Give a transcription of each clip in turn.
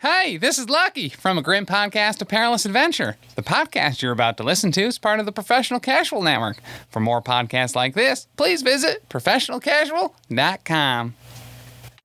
Hey, this is Lucky from A Grim Podcast, A Perilous Adventure. The podcast you're about to listen to is part of the Professional Casual Network. For more podcasts like this, please visit professionalcasual.com.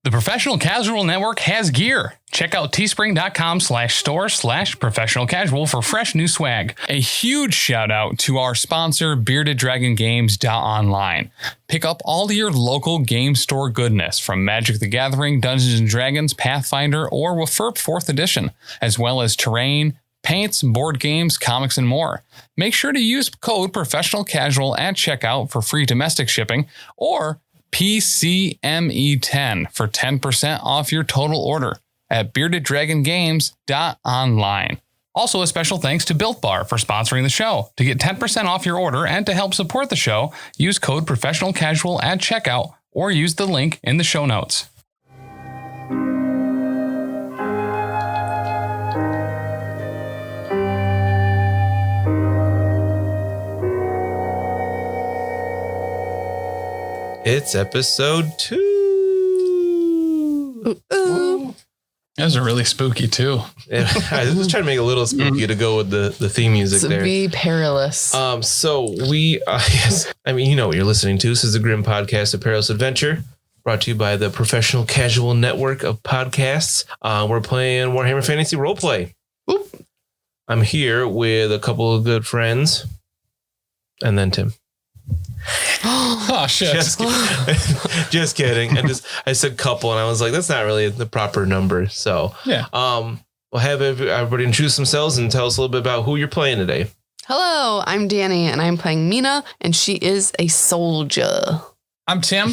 The Professional Casual Network has gear. Check out teespring.com/store/professionalcasual for fresh new swag. A huge shout out to our sponsor, beardeddragongames.online. Pick up all your local game store goodness from Magic the Gathering, Dungeons & Dragons, Pathfinder, or WFRP 4th Edition, as well as terrain, paints, board games, comics, and more. Make sure to use code ProfessionalCasual at checkout for free domestic shipping, or PCME10 for 10% off your total order at beardeddragongames.online. Also, a special thanks to Built Bar for sponsoring the show. To get 10% off your order and to help support the show, use code ProfessionalCasual at checkout or use the link in the show notes. It's episode 2. Ooh. That was really spooky too. I was trying to make it a little spooky to go with the theme music there. Be perilous. So we, yes, I mean, you know what you're listening to. This is the Grim Podcast, A Perilous Adventure, brought to you by the Professional Casual Network of Podcasts. We're playing Warhammer Fantasy Roleplay. Oop. I'm here with a couple of good friends, and then Tim. Oh shit! Just kidding. I said couple, and I was like, that's not really the proper number. So yeah. We'll have everybody introduce themselves and tell us a little bit about who you're playing today. Hello, I'm Dani, and I'm playing Mina, and she is a soldier. I'm Tim.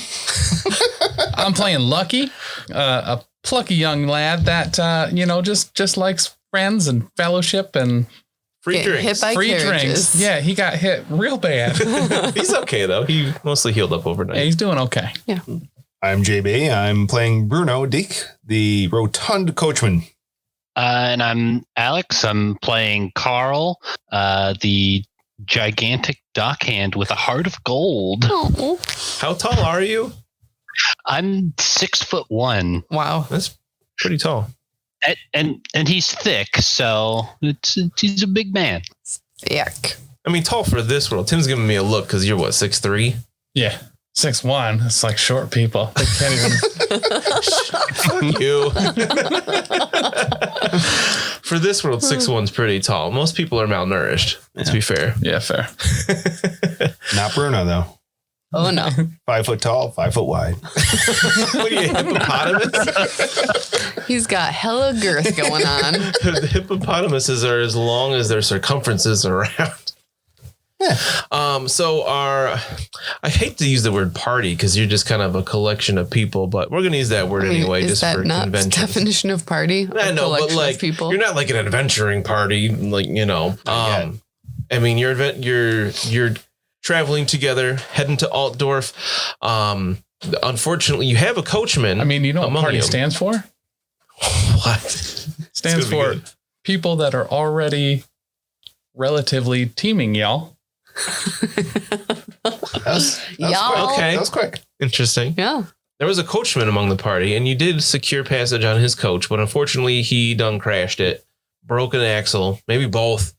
I'm playing Lucky, a plucky young lad that just likes friends and fellowship and. Free drinks. Hit by free carriages. drinks. Yeah, he got hit real bad. He's okay, though. He mostly healed up overnight. Yeah, he's doing okay. Yeah. I'm JB. I'm playing Bruno Deke, the rotund coachman. And I'm Alex. I'm playing Carl, the gigantic dockhand with a heart of gold. Oh. How tall are you? I'm 6'1". Wow. That's pretty tall. And he's thick, so he's a big man. Thick. I mean, tall for this world. Tim's giving me a look because you're what, 6'3"? Yeah, 6'1". It's like short people. They can't even. Fuck you. For this world, 6'1"'s pretty tall. Most people are malnourished. Let's be fair. Yeah, fair. Not Bruno, though. Oh, no. 5 foot tall, 5 foot wide. What are you, hippopotamus? He's got hella girth going on. The hippopotamuses are as long as their circumferences are around. Yeah. I hate to use the word party because you're just kind of a collection of people, but we're going to use that word anyway, is just that for not convention. Definition of party? I know, but like, people? You're not like an adventuring party, like, you know. I mean, you're traveling together, heading to Altdorf. Unfortunately, you have a coachman. I mean, you know what party stands for? What? Stands for people that are already relatively teaming, y'all. That was quick. Interesting. Yeah. There was a coachman among the party, and you did secure passage on his coach, but unfortunately, he done crashed it, broke an axle, maybe both.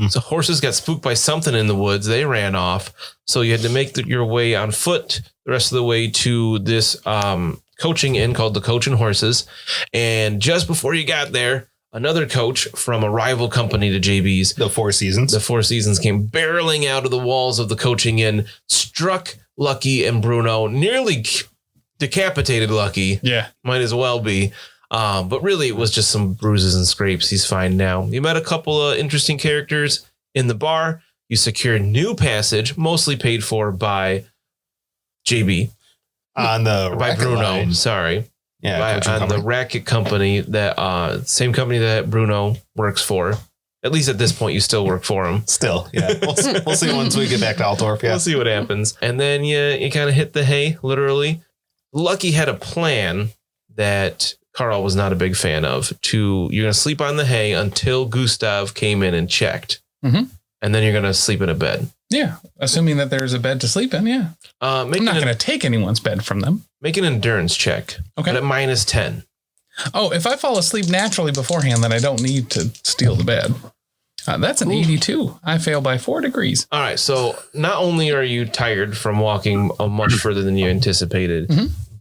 So horses got spooked by something in the woods. They ran off. So you had to make your way on foot the rest of the way to this coaching inn called the Coach and Horses. And just before you got there, another coach from a rival company to JB's, The Four Seasons. The Four Seasons, came barreling out of the walls of the coaching inn, struck Lucky and Bruno, nearly decapitated Lucky. Yeah. Might as well be. But really, it was just some bruises and scrapes. He's fine now. You met a couple of interesting characters in the bar. You secured new passage, mostly paid for by JB. By Bruno. line. Sorry. Yeah. On the racket company that same company that Bruno works for. At least at this point, you still work for him. Still, yeah. We'll see once we get back to Altdorf. Yeah. We'll see what happens. And then you kind of hit the hay, literally. Lucky had a plan that Carl was not a big fan of. You're going to sleep on the hay until Gustav came in and checked. Mm-hmm. And then you're going to sleep in a bed. Yeah. Assuming that there's a bed to sleep in. Yeah. I'm not going to take anyone's bed from them. Make an endurance check. Okay. But at -10. Oh, if I fall asleep naturally beforehand, then I don't need to steal the bed. That's an 82. I fail by 4 degrees. All right. So not only are you tired from walking much further than you anticipated,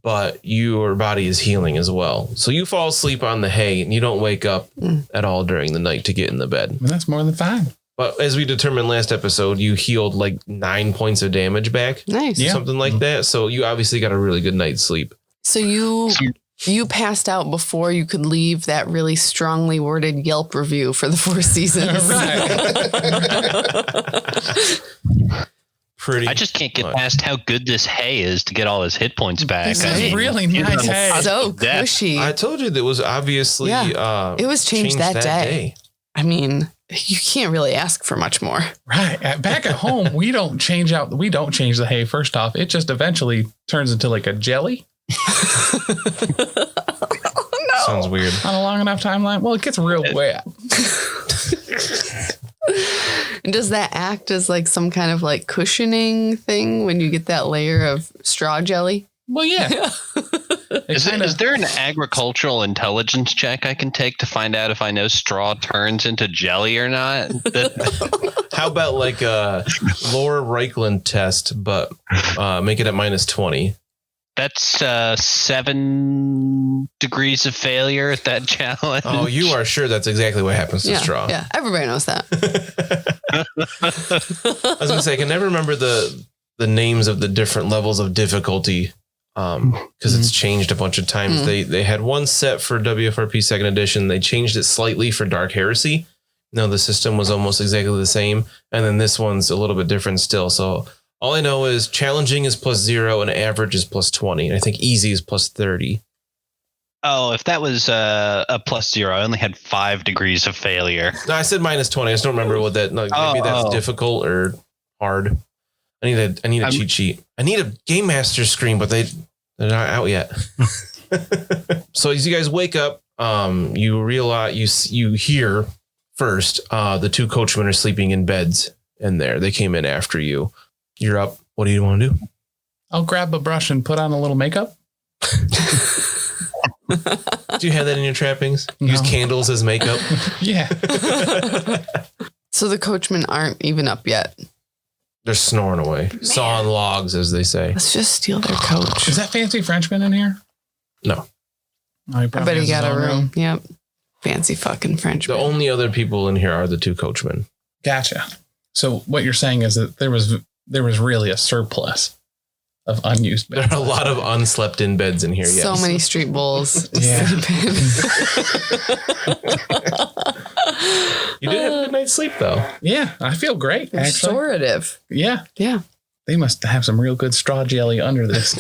but your body is healing as well. So you fall asleep on the hay and you don't wake up at all during the night to get in the bed. Well, that's more than fine. But as we determined last episode, you healed like 9 points of damage back. Nice. Yeah. Something like that. So you obviously got a really good night's sleep. So you passed out before you could leave that really strongly worded Yelp review for the 4 seasons. Pretty. I just can't get past how good this hay is to get all his hit points back. It's really nice hay. So cushy. I told you that was obviously it was changed that day. I mean, you can't really ask for much more. Right. Back at home, we don't change the hay first off. It just eventually turns into like a jelly. Sounds weird. On a long enough timeline. Well, it gets real wet. And does that act as like some kind of like cushioning thing when you get that layer of straw jelly? Well, yeah. Is there an agricultural intelligence check I can take to find out if I know straw turns into jelly or not? How about like a Laura Reichland test, but make it at -20? That's 7 degrees of failure at that challenge. Oh, you are sure that's exactly what happens to straw? Yeah, everybody knows that. I was gonna say I can never remember the names of the different levels of difficulty because it's changed a bunch of times. They had one set for WFRP 2nd edition. They changed it slightly for Dark Heresy. No, the system was almost exactly the same, and then this one's a little bit different still. So all I know is challenging is +0 and average is +20. And I think easy is +30. Oh, if that was a +0, I only had 5 degrees of failure. No, I said -20. I just don't remember what that. No, maybe that's difficult or hard. I need a cheat sheet. I need a Game Master screen, but they're not out yet. So as you guys wake up, you realize you hear first the 2 coachmen are sleeping in beds in there. They came in after you. You're up. What do you want to do? I'll grab a brush and put on a little makeup. Do you have that in your trappings? No. Use candles as makeup? Yeah. So the coachmen aren't even up yet. They're snoring away. Sawing logs, as they say. Let's just steal their coach. Is that fancy Frenchman in here? No. Oh, I bet he got a room. Yep. Fancy fucking Frenchman. The only other people in here are the 2 coachmen. Gotcha. So what you're saying is that there was really a surplus of unused beds. There are a lot of unslept in beds in here. So yes. many street bulls. Yeah. You did have a good night's sleep, though. Yeah, I feel great. Actually. Restorative. Yeah. Yeah. They must have some real good straw jelly under this.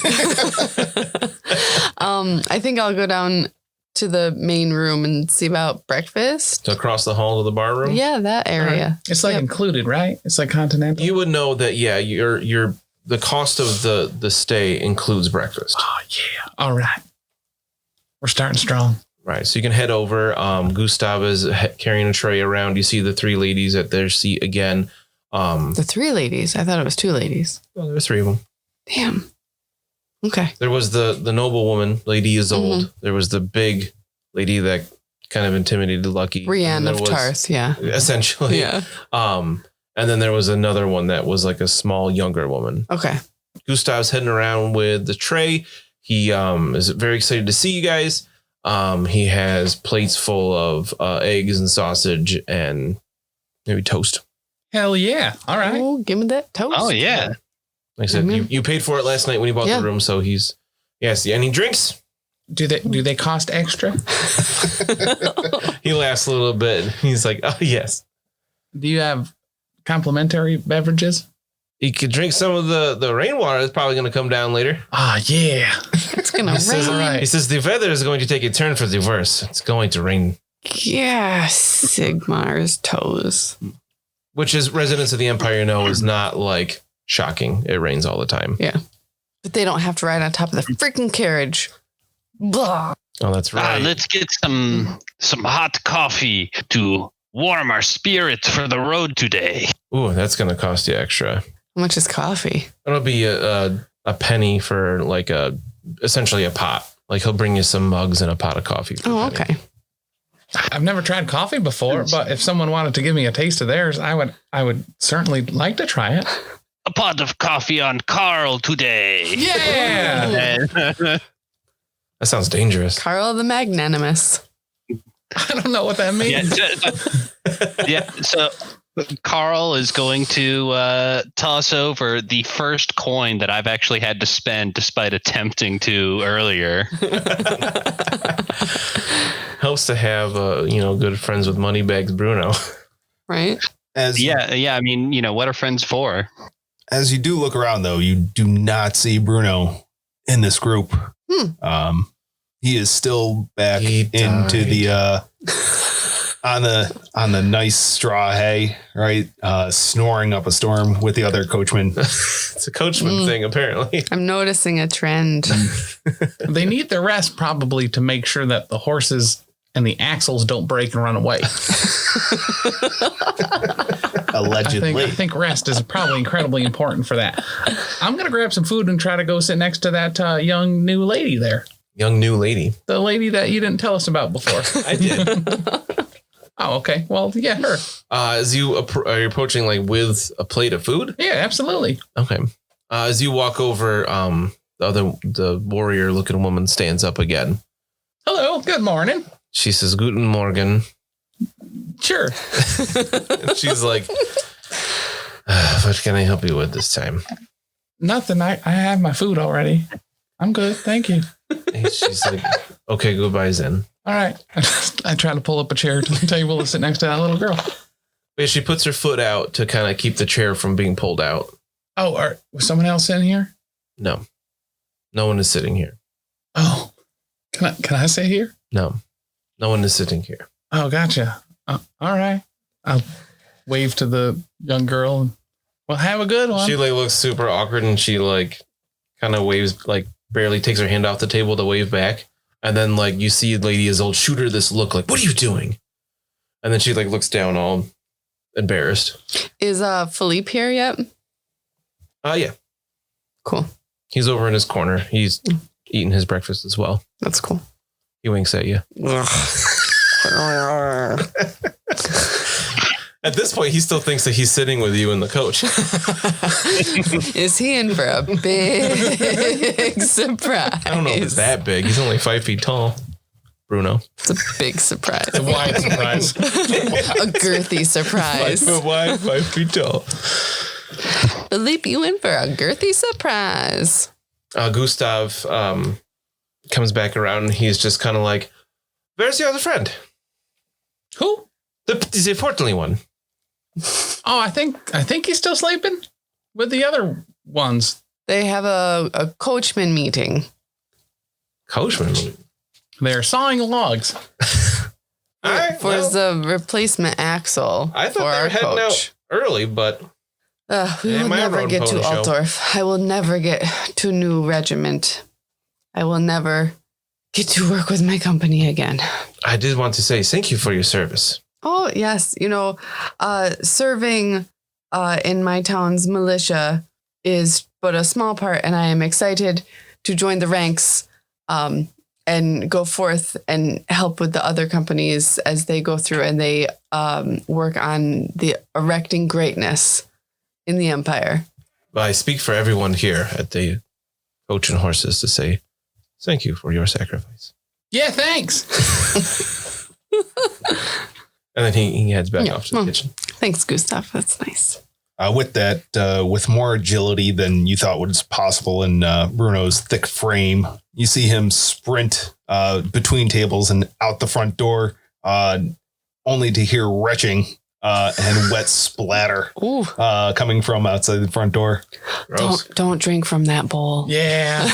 I think I'll go down to the main room and see about breakfast. To across the hall to the bar room? Yeah, that area. It's like included, right? It's like continental. You would know that, yeah, the cost of the stay includes breakfast. Oh, yeah. All right. We're starting strong. Right. So you can head over. Gustav is carrying a tray around. You see the 3 ladies at their seat again. The 3 ladies. I thought it was 2 ladies. Well, there's 3 of them. Damn. Okay. There was the noble woman, Lady Isolde. Mm-hmm. There was the big lady that kind of intimidated Lucky. Brienne of Tarth, yeah. Essentially. Yeah. And then there was another one that was like a small, younger woman. Okay. Gustav's heading around with the tray. He is very excited to see you guys. He has plates full of eggs and sausage and maybe toast. Hell yeah. All right. Oh, give me that toast. Oh, yeah. Like I said, you paid for it last night when you bought the room, so yes. Any drinks? Do they cost extra? He laughs a little bit. He's like, oh, yes. Do you have complimentary beverages? You could drink some of the rainwater that's probably going to come down later. Ah, yeah. It's going to rain. He says the weather is going to take a turn for the worse. It's going to rain. Yeah, Sigmar's toes. Which is residents of the Empire know is not like shocking. It rains all the time. Yeah. But they don't have to ride on top of the freaking carriage. Blah. Oh, that's right. Let's get some hot coffee to warm our spirits for the road today. Ooh, that's going to cost you extra. How much is coffee? It'll be a penny for like essentially a pot. Like he'll bring you some mugs and a pot of coffee. Oh, okay. I've never tried coffee before, but if someone wanted to give me a taste of theirs, I would certainly like to try it. A pot of coffee on Carl today. Yeah. That sounds dangerous. Carl the Magnanimous. I don't know what that means. Yeah. So Carl is going to toss over the first coin that I've actually had to spend despite attempting to earlier. Helps to have good friends with Moneybags Bruno. Right? Yeah. I mean, what are friends for? As you do look around, though, you do not see Bruno in this group. He is still back into the on the nice straw hay, right? Snoring up a storm with the other coachmen. It's a coachman thing, apparently. I'm noticing a trend. They need the rest probably to make sure that the horses and the axles don't break and run away. Allegedly. I think rest is probably incredibly important for that. I'm going to grab some food and try to go sit next to that young new lady there. Young new lady. The lady that you didn't tell us about before. I did. Oh, okay. Well, yeah, her. As you are you approaching like with a plate of food? Yeah, absolutely. Okay. As you walk over, the warrior looking woman stands up again. Hello. Good morning. She says, Guten Morgen. Sure. And she's like, what can I help you with this time? Nothing. I have my food already. I'm good. Thank you. And she's like, okay, goodbye, Zen. All right. I try to pull up a chair to the table to sit next to that little girl. Yeah, she puts her foot out to kind of keep the chair from being pulled out. Oh, was someone else in here? No. No one is sitting here. Oh, can I sit here? No. No one is sitting here. Oh, gotcha. All right. I'll wave to the young girl. And, well, have a good one. She like looks super awkward and she like kind of waves, like barely takes her hand off the table to wave back. And then like you see Lady Isolde shoot her this look like, what are you doing? And then she like looks down all embarrassed. Is Philippe here yet? Yeah. Cool. He's over in his corner. He's eating his breakfast as well. That's cool. He winks at you. At this point, he still thinks that he's sitting with you and the coach. Is he in for a big surprise? I don't know if it's that big. He's only 5 feet tall. Bruno. It's a big surprise. a wide surprise. A girthy surprise. 5 foot wide, 5 feet tall. Philippe, you in for a girthy surprise. Gustav comes back around and he's just kind of like, where's your other friend? Who? The portly one. Oh, I think he's still sleeping with the other ones. They have a coachman meeting. Coachman? They're sawing logs. All right, for well, the replacement axle. I thought they were heading out early, but we will never get to Altdorf. I will never get to new regiment. I will never get to work with my company again. I did want to say thank you for your service. Oh, yes. Serving in my town's militia is but a small part, and I am excited to join the ranks and go forth and help with the other companies as they go through and they work on the erecting greatness in the Empire. I speak for everyone here at the Coach and Horses to say thank you for your sacrifice. Yeah, thanks. And then he heads back off to the kitchen. Thanks, Gustav. That's nice. With that, with more agility than you thought was possible in Bruno's thick frame, you see him sprint between tables and out the front door, only to hear retching and wet splatter coming from outside the front door. Don't drink from that bowl. Yeah.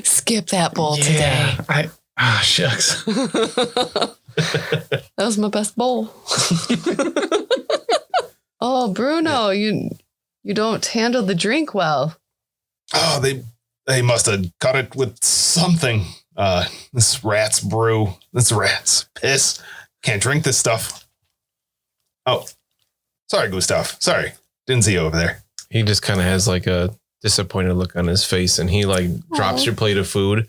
Skip that bowl today. Shucks. That was my best bowl. Oh, Bruno, you don't handle the drink well. Oh, they must have cut it with something. This rat's brew. This rat's piss. Can't drink this stuff. Oh, sorry, Gustav. Sorry. Didn't see you over there. He just kind of has like a disappointed look on his face and he like drops your plate of food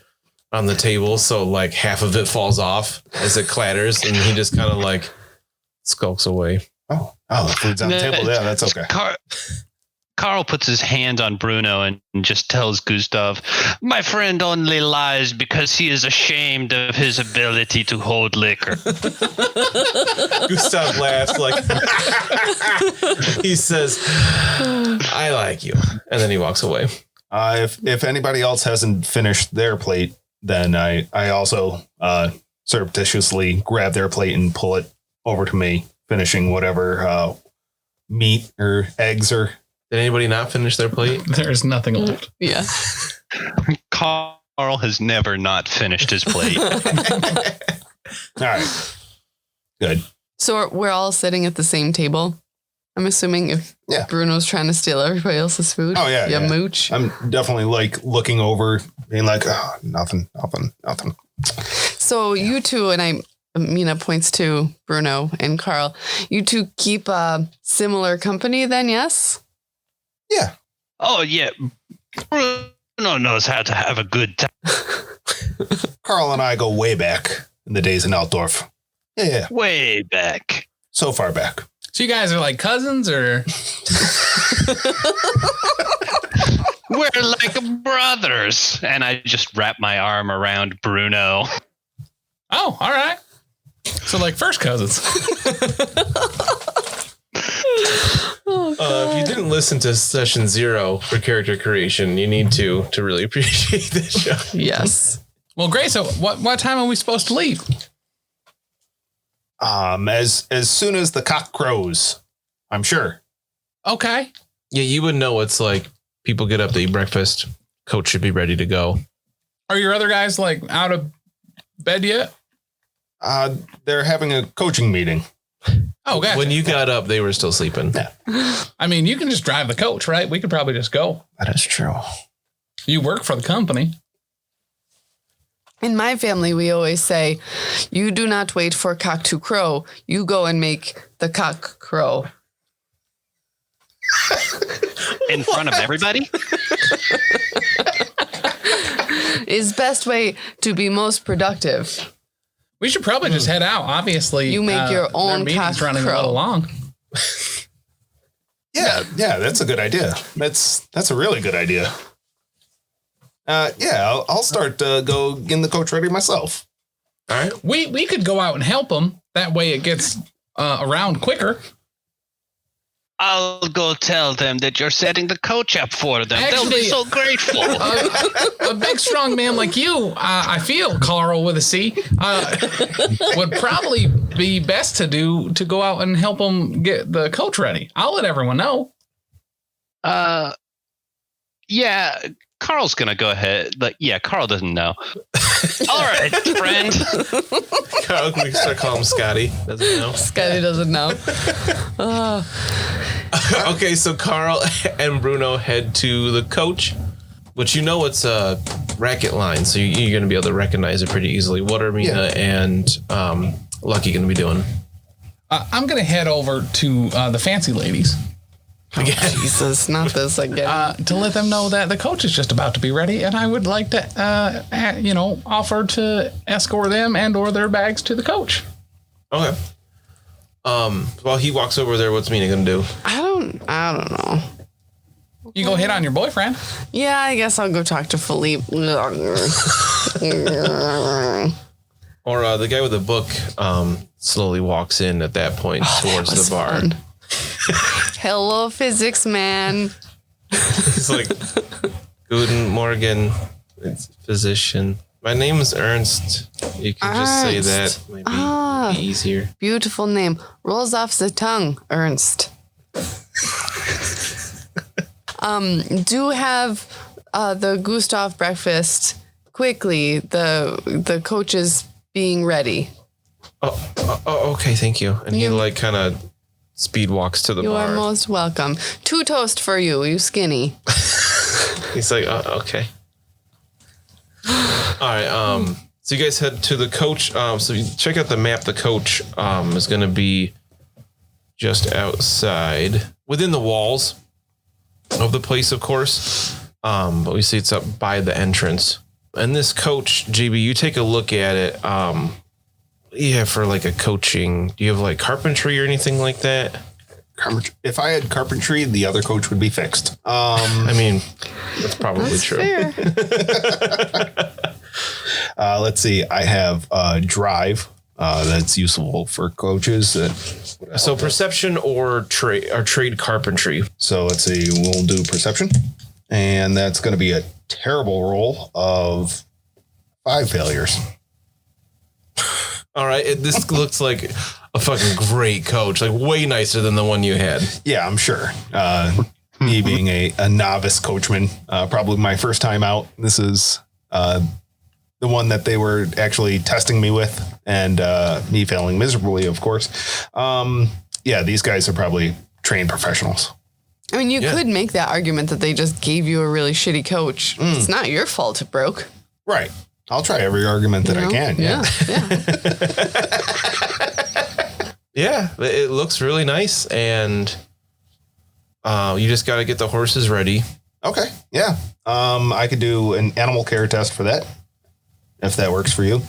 on the table, so like half of it falls off as it clatters, and he just kind of like skulks away. Oh, the food's on the table. Yeah, that's okay. Carl puts his hand on Bruno and just tells Gustav, "My friend only lies because he is ashamed of his ability to hold liquor." Gustav laughs like he says, "I like you," and then he walks away. If anybody else hasn't finished their plate, then I also surreptitiously grab their plate and pull it over to me, finishing whatever meat or eggs or. Did anybody not finish their plate? There's nothing left. Yeah. Carl has never not finished his plate. All right. Good. So we're all sitting at the same table. I'm assuming if Bruno's trying to steal everybody else's food. Oh, yeah. Yeah, mooch. I'm definitely like looking over, being like, oh, nothing. So you two, and Mina points to Bruno and Carl, you two keep similar company then, yes? Yeah. Oh, yeah. Bruno knows how to have a good time. Carl and I go way back in the days in Altdorf. Yeah. Way back. So far back. So you guys are like cousins, or? We're like brothers. And I just wrap my arm around Bruno. Oh, all right. So like first cousins. If you didn't listen to session 0 for character creation, you need to really appreciate this show. Yes. Well, great. So what time are we supposed to leave? As soon as the cock crows, I'm sure. Okay. Yeah, you would know it's like people get up to eat breakfast. Coach should be ready to go. Are your other guys like out of bed yet? They're having a coaching meeting. Oh, gotcha. When you got up, they were still sleeping. Yeah. I mean, you can just drive the coach, right? We could probably just go. That is true. You work for the company. In my family, we always say, you do not wait for cock to crow. You go and make the cock crow. In front of everybody? Is best way to be most productive. We should probably just head out. Obviously, You make your own their meeting's cock running crow. a little long. Yeah, that's a good idea. That's a really good idea. I'll start go getting the coach ready myself. All right. We could go out and help them. That way it gets around quicker. I'll go tell them that you're setting the coach up for them. They'll Actually, be so grateful. A big, strong man like you, I feel, Carl with a C, would probably be best to go out and help them get the coach ready. I'll let everyone know. Yeah, Carl's going to go ahead. But yeah, Carl doesn't know. All right, friend. Carl, we can start calling him Scotty. Doesn't know. Scotty doesn't know. Okay, so Carl and Bruno head to the coach, which you know it's a racket line, so you're going to be able to recognize it pretty easily. What are Mina and Lucky going to be doing? I'm going to head over to the fancy ladies. Oh, Jesus, not this again. To let them know that the coach is just about to be ready, and I would like to, offer to escort them and or their bags to the coach. Okay. While he walks over there, what's Mina gonna do? I don't know. You go hit on your boyfriend. Yeah, I guess I'll go talk to Philippe. Or the guy with the book slowly walks in at that point towards the bar. Fun. Hello, physics man. He's like, Guten Morgen, it's physician. My name is Ernst. You can just say that. Might be easier. Beautiful name. Rolls off the tongue, Ernst. Do have the Gustav breakfast quickly. The coach is being ready. Oh, okay, thank you. And he like kind of speed walks to the You bar. are most welcome. 2 toast for you, you skinny. He's like, okay. All right. So you guys head to the coach. So you check out the map. The coach is going to be just outside, within the walls of the place, of course. But we see it's up by the entrance. And this coach, GB, you take a look at it. Yeah, for like a coaching, do you have like carpentry or anything like that? If I had carpentry, the other coach would be fixed. I mean, that's probably true. Fair. Let's see. I have drive. That's useful for coaches. So perception or trade carpentry. So let's see. We'll do perception, and that's going to be a terrible roll of 5 failures. All right. This looks like a fucking great coach, like way nicer than the one you had. Yeah, I'm sure. Me being a novice coachman, probably my first time out. This is the one that they were actually testing me with, and me failing miserably, of course. Yeah, these guys are probably trained professionals. I mean, you could make that argument that they just gave you a really shitty coach. It's not your fault it broke. Right. I'll try every argument that I can. Yeah. Yeah, it looks really nice, and you just got to get the horses ready. Okay. Yeah. I could do an animal care test for that, if that works for you.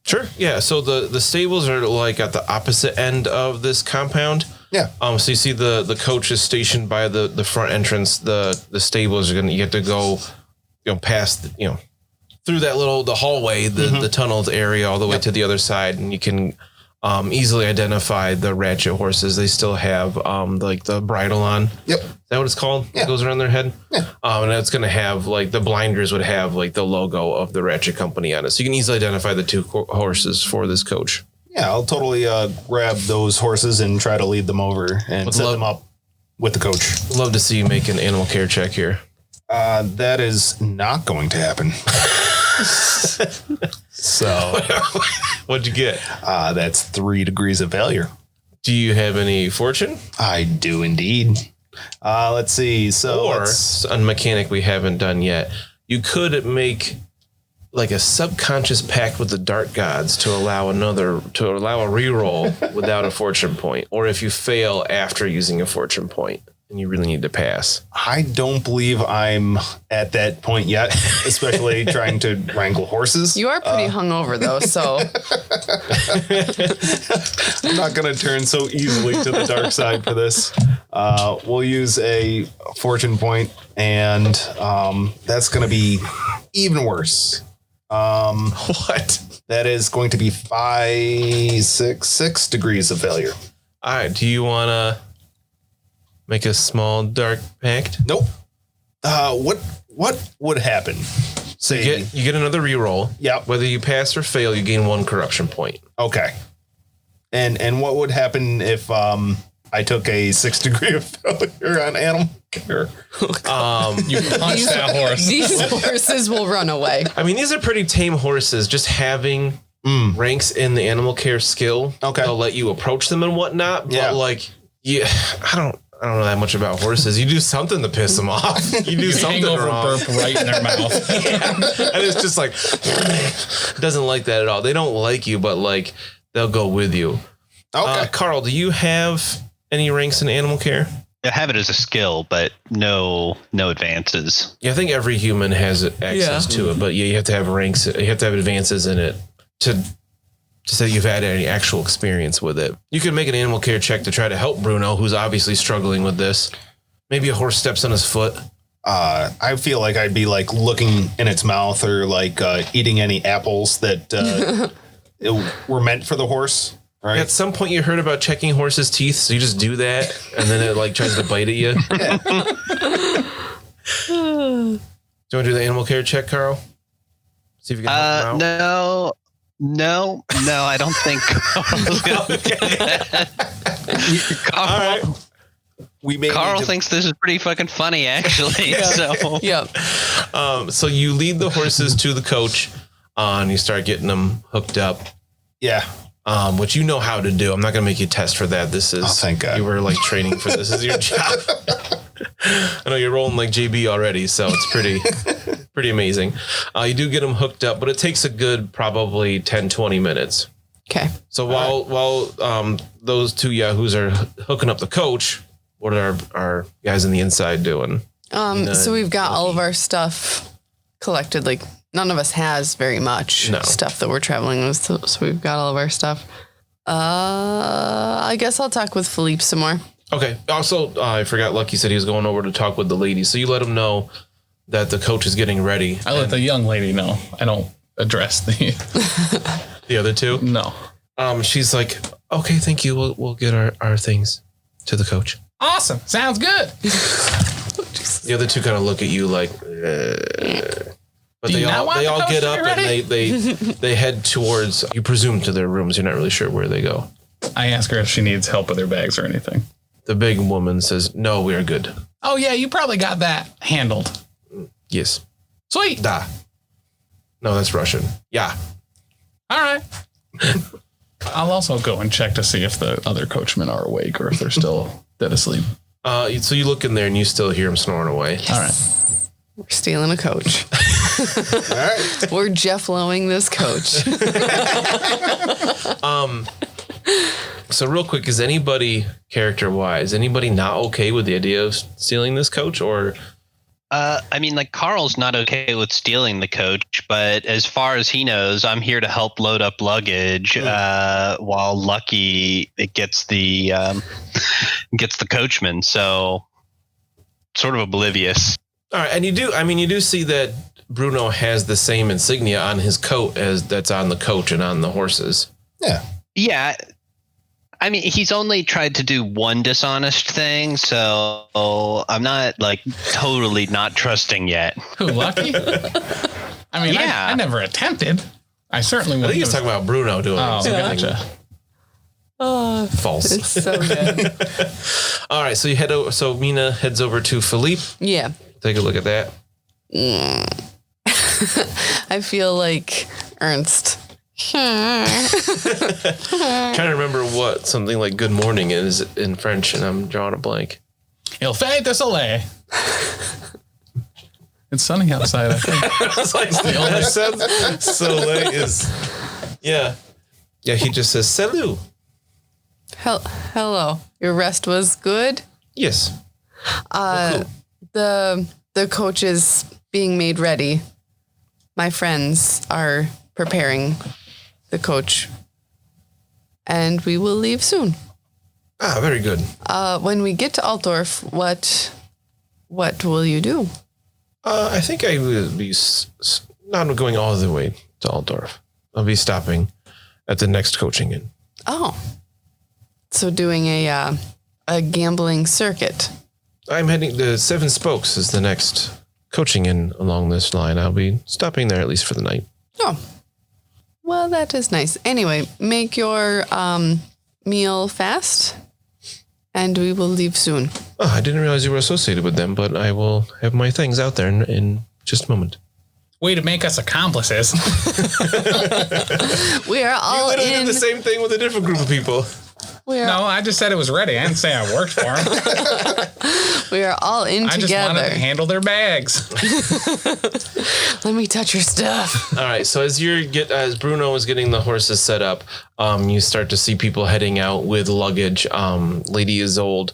Sure. Yeah. So the stables are like at the opposite end of this compound. Yeah. So you see the coach is stationed by the front entrance. The stables are you have to go, past through that the hallway, the tunneled area all the way to the other side, and you can easily identify the ratchet horses. They still have like the bridle on. Yep. Is that what it's called? Yeah. It goes around their head. Yeah. And it's going to have like the blinders would have like the logo of the ratchet company on it. So you can easily identify the 2 horses for this coach. Yeah, I'll totally grab those horses and try to lead them over and set them up with the coach. Love to see you make an animal care check here. That is not going to happen. So what'd you get? That's 3 degrees of failure. Do you have any fortune? I do indeed. Let's see. So a mechanic we haven't done yet. You could make like a subconscious pact with the dark gods to allow a reroll without a fortune point, or if you fail after using a fortune point and you really need to pass. I don't believe I'm at that point yet, especially trying to wrangle horses. You are pretty hungover though, so I'm not going to turn so easily to the dark side for this. We'll use a fortune point, and that's going to be even worse. What? That is going to be 6 degrees of failure. All right. Do you want to make a small dark pact? Nope. What would happen? Say you get another reroll. Yep. Whether you pass or fail, you gain 1 corruption point. Okay. And what would happen if I took a 6 degree of failure on animal care? You punch that horse. These horses will run away. I mean, these are pretty tame horses. Just having ranks in the animal care skill, they'll let you approach them and whatnot. But I don't know that much about horses. You do something to piss them off. You do something wrong. Burp right in their mouth. And it's just like doesn't like that at all. They don't like you, but like they'll go with you. Okay. Carl, do you have any ranks in animal care? I have it as a skill, but no advances. Yeah, I think every human has access to it, but you have to have ranks. You have to have advances in it to say you've had any actual experience with it. You could make an animal care check to try to help Bruno, who's obviously struggling with this. Maybe a horse steps on his foot. I feel like I'd be like looking in its mouth or like eating any apples that were meant for the horse. Right. At some point you heard about checking horses' teeth, so you just do that, and then it like tries to bite at you. Yeah. Do you want to do the animal care check, Carl? See if you can help him out. No, I don't think Carl's gonna do that. Carl thinks this is pretty fucking funny, actually. So you lead the horses to the coach, and you start getting them hooked up. Yeah. Which you know how to do. I'm not going to make you test for that. This is, thank God. You were like training for this. This is your job. I know you're rolling like JB already, so it's pretty amazing. You do get them hooked up, but it takes a good probably 10, 20 minutes. Okay. So while those 2 yahoos are hooking up the coach, what are our guys on the inside doing? So we've got all of our stuff collected, like none of us has very much stuff that we're traveling with, so we've got all of our stuff. I guess I'll talk with Philippe some more. Okay. Also, I forgot Lucky said he was going over to talk with the lady. So you let him know that the coach is getting ready. I let the young lady know. I don't address the other two. No. She's like, okay, thank you. We'll get our things to the coach. Awesome. Sounds good. The other two kind of look at you like, but they all get up and they head towards, you presume, to their rooms. You're not really sure where they go. I ask her if she needs help with her bags or anything. The big woman says, no, we are good. Oh, yeah, you probably got that handled. Yes. Sweet. Da. No, that's Russian. Yeah. All right. I'll also go and check to see if the other coachmen are awake or if they're still dead asleep. So you look in there and you still hear them snoring away. Yes. All right. We're stealing a coach. All right. We're Jeff-Lowing this coach. So real quick, is anybody character-wise, anybody not okay with the idea of stealing this coach, or? I mean, like, Carl's not okay with stealing the coach, but as far as he knows, I'm here to help load up luggage, while Lucky gets the coachman. So sort of oblivious. All right. And you do see that Bruno has the same insignia on his coat as that's on the coach and on the horses. Yeah. Yeah. I mean, he's only tried to do one dishonest thing, so I'm not like totally not trusting yet. Who, Lucky? I mean, yeah. I never attempted. I certainly wouldn't. I think he's talking about Bruno doing it. Gotcha. Oh, false. It's so good. All right, so you head over. So Mina heads over to Philippe. Yeah. Take a look at that. I feel like Ernst. Trying to remember what something like good morning is in French, and I'm drawing a blank. Il fait du soleil. It's sunny outside, I think. It's like soleil is, yeah. Yeah, he just says salut. Hello. Your rest was good? Yes. Cool. The coach is being made ready. My friends are preparing the coach, and we will leave soon. Ah, very good. When we get to Altdorf, what will you do? I think I will be not going all the way to Altdorf. I'll be stopping at the next coaching inn. Oh, so doing a gambling circuit. I'm heading to Seven Spokes is the next coaching inn along this line. I'll be stopping there at least for the night. Oh. Well, that is nice. Anyway, make your meal fast, and we will leave soon. Oh, I didn't realize you were associated with them, but I will have my things out there in just a moment. Way to make us accomplices. We are all you literally did the same thing with a different group of people. No, I just said it was ready. I didn't say I worked for them. We are all in together. I just wanted to handle their bags. Let me touch your stuff. All right. So as Bruno is getting the horses set up, you start to see people heading out with luggage. Lady Isolde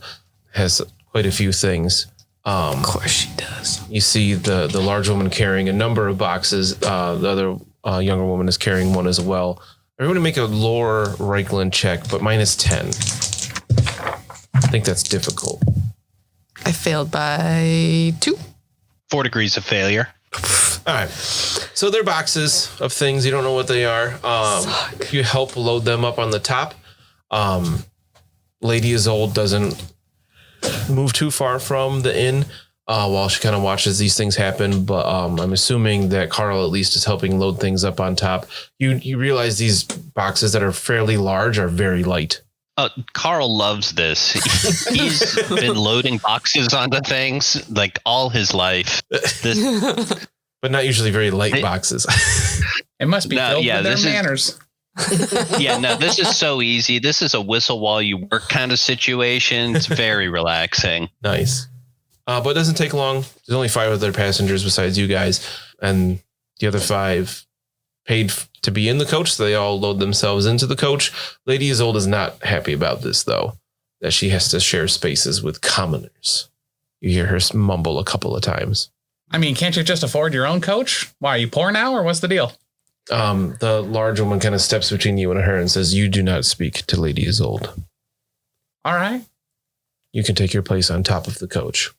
has quite a few things. Of course she does. You see the large woman carrying a number of boxes. The other younger woman is carrying one as well. Everybody make a lore Reichland check, but -10. I think that's difficult. I failed by 2. 4 degrees of failure. All right. So they're boxes of things. You don't know what they are. You help load them up on the top. Lady Isolde doesn't move too far from the inn while she kind of watches these things happen. But I'm assuming that Carl at least is helping load things up on top. You realize these boxes that are fairly large are very light. Carl loves this. He's been loading boxes onto things like all his life. But not usually very light boxes. It must be filled with their manners. This is so easy. This is a whistle while you work kind of situation. It's very relaxing. Nice. But it doesn't take long. There's only 5 other passengers besides you guys. And the other 5 paid to be in the coach. So they all load themselves into the coach. Lady Isolde is not happy about this, though, that she has to share spaces with commoners. You hear her mumble a couple of times. I mean, can't you just afford your own coach? Why, are you poor now, or what's the deal? The large woman kind of steps between you and her and says, "You do not speak to Lady Isolde. All right. You can take your place on top of the coach."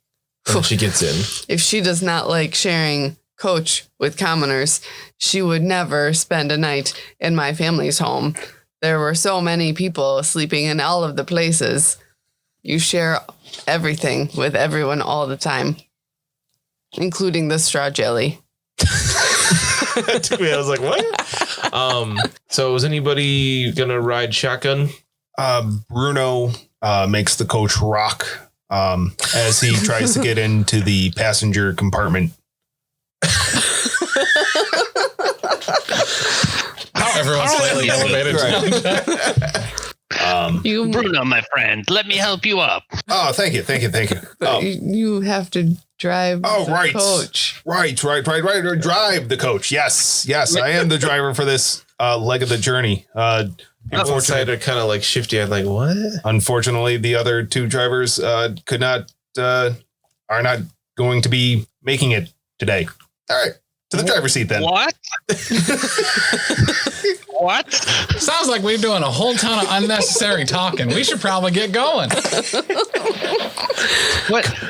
And she gets in. If she does not like sharing coach with commoners, she would never spend a night in my family's home. There were so many people sleeping in all of the places. You share everything with everyone all the time, including the straw jelly. That took me. I was like, what? So is anybody gonna ride shotgun? Bruno makes the coach rock as he tries to get into the passenger compartment. Everyone's slightly elevated. You, Bruno, my friend, let me help you up. Oh, thank you. Oh, you have to drive the right. coach. Right. Drive the coach. Yes. I am the driver for this leg of the journey. Outside are kind of like shifty. I'm like, what? Unfortunately, the other two drivers are not going to be making it today. All right. To the driver's seat then. What? What? Sounds like we're doing a whole ton of unnecessary talking. We should probably get going.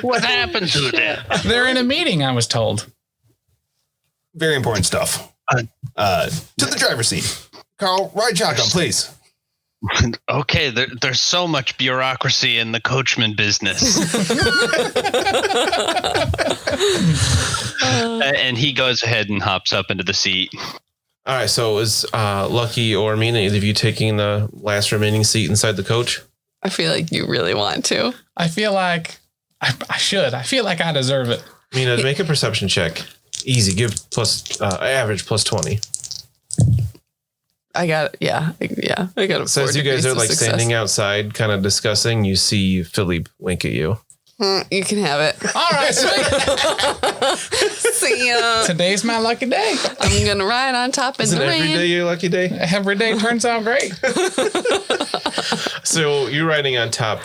What happened to them? They're in a meeting, I was told. Very important stuff. To the driver's seat. Carl, ride shotgun, please. Okay, there's so much bureaucracy in the coachman business. And he goes ahead and hops up into the seat. All right, so is Lucky or Mina, either of you taking the last remaining seat inside the coach? I feel like you really want to. I feel like I should. I feel like I deserve it. Mina, make a perception check. Easy. Give plus average plus 20. I got it. Yeah. I got it. So as you guys are like standing outside, kind of discussing, you see Philippe wink at you. You can have it. All right, sweet. See ya. Today's my lucky day. I'm gonna ride on top in Isn't the every rain. day your lucky day? Every day turns out great. So you're riding on top.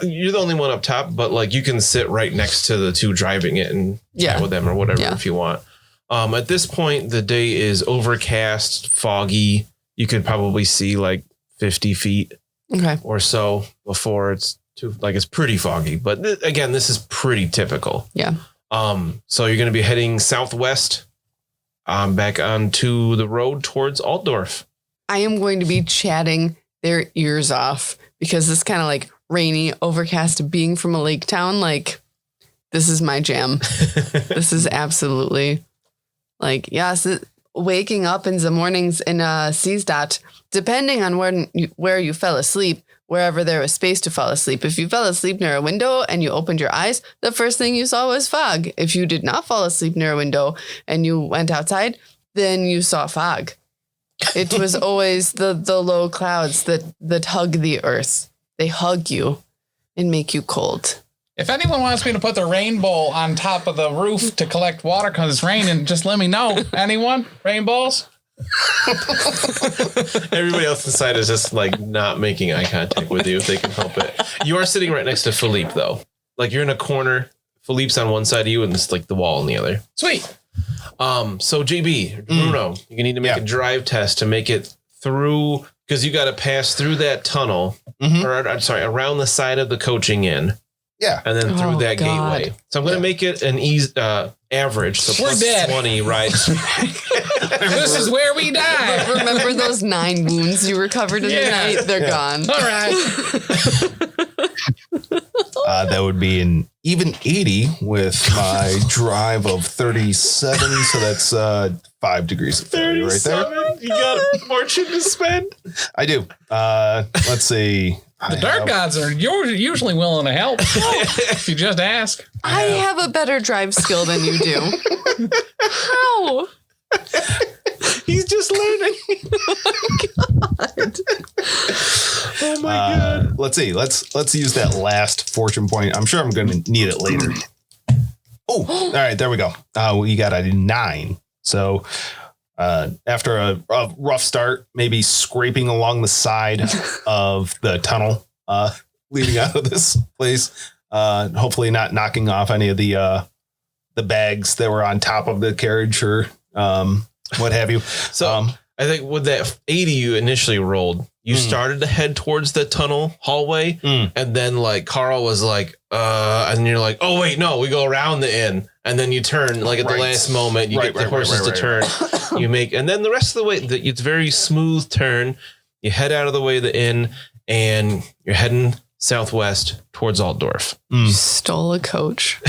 You're the only one up top, but like you can sit right next to the two driving it and chat with them or whatever if you want. At this point, the day is overcast, foggy. You could probably see like 50 feet or so before it's it's pretty foggy. But again, this is pretty typical. Yeah. So you're going to be heading southwest back onto the road towards Altdorf. I am going to be chatting their ears off because it's kind of like rainy, overcast, being from a lake town. Like, this is my jam. This is absolutely like, yes, waking up in the mornings in Seasdot, depending on where you fell asleep, wherever there was space to fall asleep. If you fell asleep near a window and you opened your eyes, the first thing you saw was fog. If you did not fall asleep near a window and you went outside, then you saw fog. It was always the low clouds that hug the earth. They hug you and make you cold. If anyone wants me to put the rainbow on top of the roof to collect water because it's raining, just let me know. Anyone? Rainbows? Everybody else inside is just like not making eye contact with you if they can help it. You are sitting right next to Philippe, though. Like you're in a corner. Philippe's on one side of you, and it's like the wall on the other. Sweet. So JB, Bruno, you need to make a drive test to make it through because you got to pass through that tunnel, or I'm sorry, around the side of the coaching inn. Yeah. And then through that gateway. So I'm going to make it an easy average. So We're plus dead. 20 rides. This is where we die. Remember those 9 wounds you recovered in the night? They're gone. All right. That would be an even 80 with my drive of 37. So that's 5 degrees of failure right there. You got a fortune to spend? I do. Let's see. The dark gods are usually willing to help if you just ask. I have a better drive skill than you do. How? He's just learning. Oh my God. Let's see. Let's use that last fortune point. I'm sure I'm going to need it later. Oh, all right. There we go. We got a 9. So after a rough start, maybe scraping along the side of the tunnel leading out of this place, hopefully not knocking off any of the the bags that were on top of the carriage or what have you. So I think with that 80 you initially rolled, you started to head towards the tunnel hallway, and then like Carl was like, and you're like, oh wait, no, we go around the inn, and then you turn like at the last moment, you get the horses to turn, you make, and then the rest of the way, it's very smooth turn. You head out of the way of the inn, and you're heading southwest towards Altdorf. You stole a coach.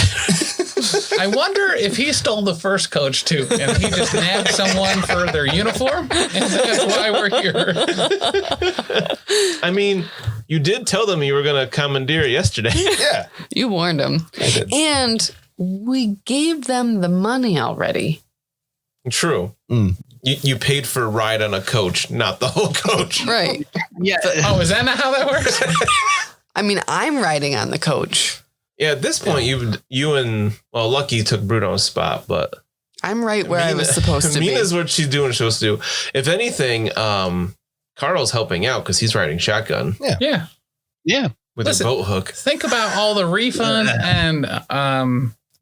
I wonder if he stole the first coach too, and he just nabbed someone for their uniform, and that's why we're here. I mean, you did tell them you were going to commandeer it yesterday. Yeah. You warned them. I did. And we gave them the money already. True. You paid for a ride on a coach, not the whole coach. Right. Yeah. Oh, is that not how that works? I mean, I'm riding on the coach. Yeah, at this point, you and, well, Lucky took Bruno's spot, but I'm right where I was supposed to be. Mina's what she's doing, supposed to do. If anything, Carl's helping out because he's riding shotgun. Yeah. With a boat hook. Think about all the refund and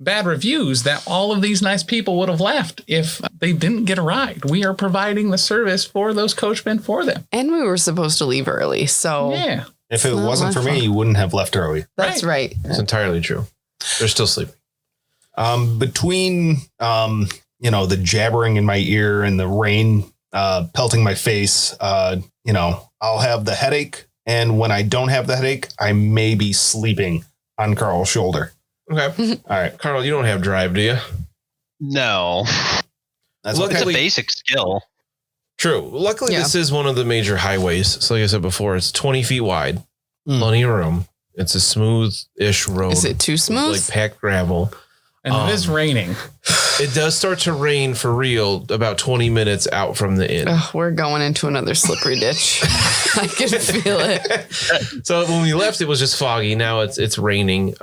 bad reviews that all of these nice people would have left if they didn't get a ride. We are providing the service for those coachmen for them. And we were supposed to leave early, so Yeah. If it wasn't for me, you wouldn't have left early. that's right. It's entirely true. They're still sleeping. Between, the jabbering in my ear and the rain pelting my face, I'll have the headache. And when I don't have the headache, I may be sleeping on Carl's shoulder. Okay. All right. Carl, you don't have drive, do you? No. That's Look, It's okay. a basic skill. True. Luckily, Yeah. this is one of the major highways. So like I said before, it's 20 feet wide, plenty of room. It's a smooth-ish road. Is it too smooth? Like packed gravel. And it is raining. It does start to rain for real about 20 minutes out from the inn. Ugh, we're going into another slippery ditch. I can feel it. So when we left, it was just foggy. Now it's raining.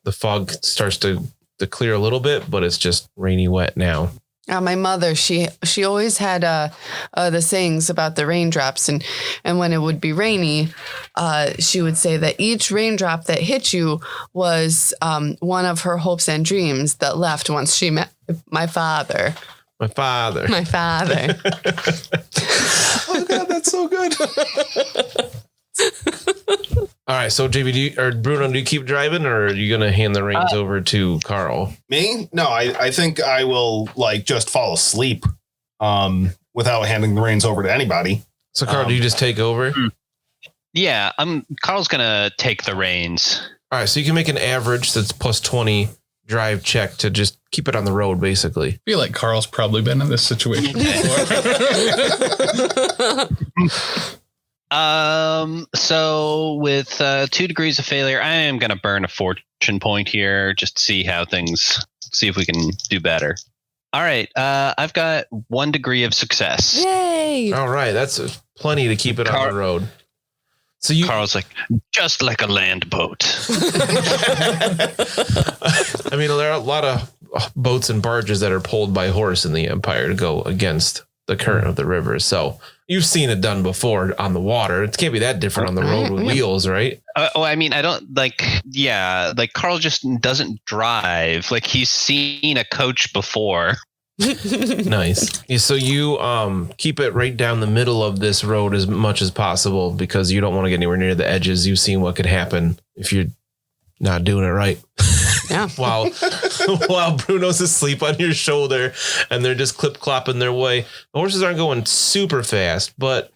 The fog starts to clear a little bit, but it's just rainy wet now. My mother, she always had the sayings about the raindrops, and when it would be rainy, she would say that each raindrop that hit you was one of her hopes and dreams that left once she met my father. My father. My father. Oh, God, that's so good. All right. So JB, Bruno, do you keep driving, or are you going to hand the reins over to Carl? Me? No, I think I will just fall asleep without handing the reins over to anybody. So Carl, do you just take over? Yeah, Carl's gonna take the reins. All right. So you can make an average that's plus 20 drive check to just keep it on the road, basically. I feel like Carl's probably been in this situation before. So with 2 degrees of failure, I am gonna burn a fortune point here just to see if we can do better. All right, I've got 1 degree of success. Yay! All right. That's plenty to keep it on the road. So Carl's like, just like a land boat. I mean, there are a lot of boats and barges that are pulled by horse in the Empire to go against the current of the river. So you've seen it done before on the water. It can't be that different on the road with wheels, right? I mean, I don't Carl just doesn't drive. Like, he's seen a coach before. Nice. Yeah, so you keep it right down the middle of this road as much as possible because you don't want to get anywhere near the edges. You've seen what could happen if you're not doing it right. Yeah. while Bruno's asleep on your shoulder and they're just clip-clopping their way. The horses aren't going super fast, but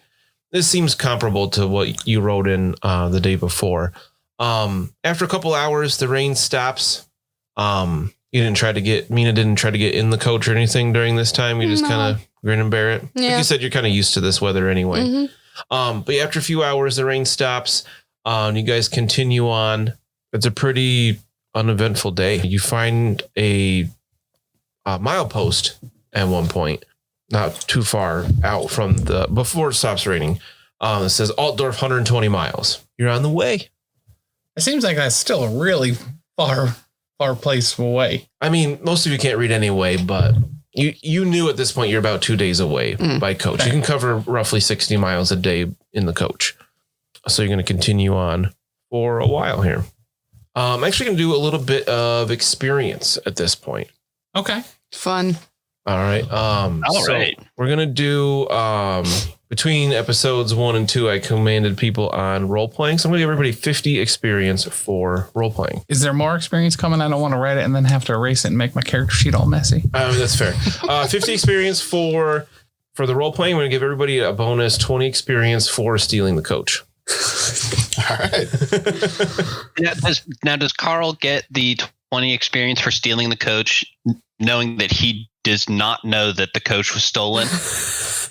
this seems comparable to what you rode in the day before. After a couple hours, the rain stops. Mina didn't try to get in the coach or anything during this time. You just kind of grin and bear it. Yeah. Like you said, you're kind of used to this weather anyway. Mm-hmm. But after a few hours, the rain stops. You guys continue on. It's a pretty uneventful day. You find a milepost at one point, not too far out from before it stops raining. It says Altdorf 120 miles. You're on the way. It seems like that's still a really far place away. I mean, most of you can't read anyway, but you knew at this point you're about 2 days away by coach. You can cover roughly 60 miles a day in the coach. So you're going to continue on for a while here. I'm actually going to do a little bit of experience at this point. Okay. Fun. All right. All right. We're going to do between episodes 1 and 2, I commanded people on role playing. So I'm going to give everybody 50 experience for role playing. Is there more experience coming? I don't want to write it and then have to erase it and make my character sheet all messy. That's fair. 50 experience for the role playing. We're going to give everybody a bonus 20 experience for stealing the coach. All right. Now, does Carl get the 20 experience for stealing the coach, knowing that he does not know that the coach was stolen?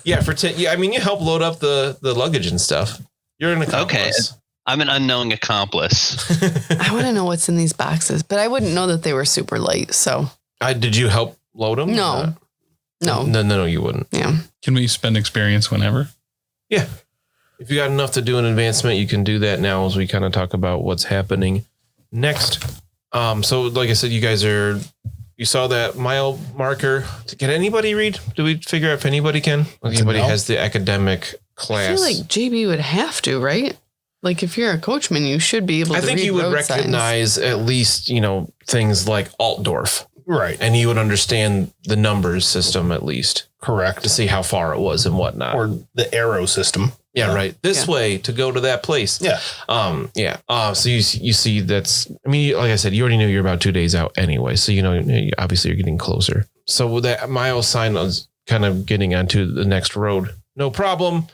Yeah, I mean, you help load up the luggage and stuff. You're an accomplice. Okay, I'm an unknowing accomplice. I want to know what's in these boxes, but I wouldn't know that they were super light. So, did you help load them? No, No, you wouldn't. Yeah. Can we spend experience whenever? Yeah. If you got enough to do an advancement, you can do that now as we kind of talk about what's happening next. So like I said, you saw that mile marker. Can anybody read? Do we figure out if anybody can? Anybody has the academic class? I feel like JB would have to, right? Like if you're a coachman, you should be able to read I think you would recognize signs. at least, things like Altdorf. Right. And you would understand the numbers system at least. Correct. To see how far it was and whatnot. Or the arrow system. Yeah, right. This way to go to that place. Yeah. So you see that's, I mean, like I said, you already knew you're about 2 days out anyway. So, obviously you're getting closer. So with that mile sign was kind of getting onto the next road. No problem.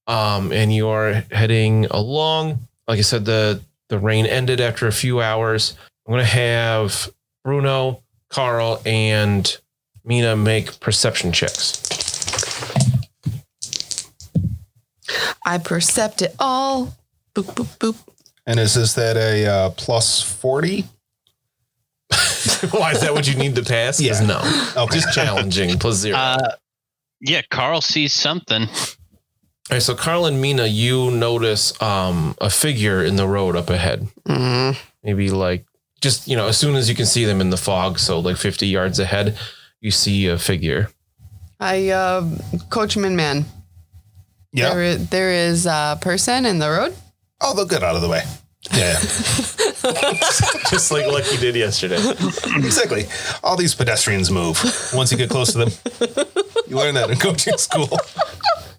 And you are heading along. Like I said, the rain ended after a few hours. I'm going to have Bruno, Carl, and Mina make perception checks. I percept it all. Boop, boop, boop. And is that a plus 40? Why is that what you need to pass? Yeah. No. Okay. Just challenging. Plus 0. Yeah, Carl sees something. All right, so Carl and Mina, you notice a figure in the road up ahead. Mm. Maybe just, as soon as you can see them in the fog, so 50 yards ahead, you see a figure. Coachman man. Yeah. There is a person in the road. Oh, they'll get out of the way. Yeah. Just like Lucky did yesterday. Exactly. All these pedestrians move. Once you get close to them, you learn that in coaching school.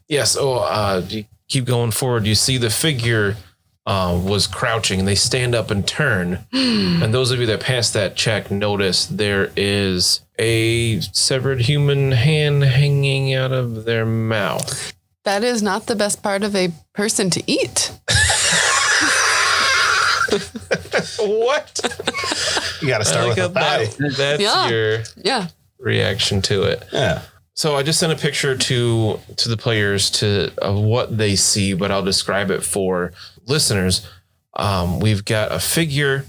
Yes. You keep going forward. You see the figure was crouching and they stand up and turn. And those of you that passed that check notice there is a severed human hand hanging out of their mouth. That is not the best part of a person to eat. What? You got to start with a thigh. That's your reaction to it. Yeah. So I just sent a picture to the players of what they see, but I'll describe it for listeners. We've got a figure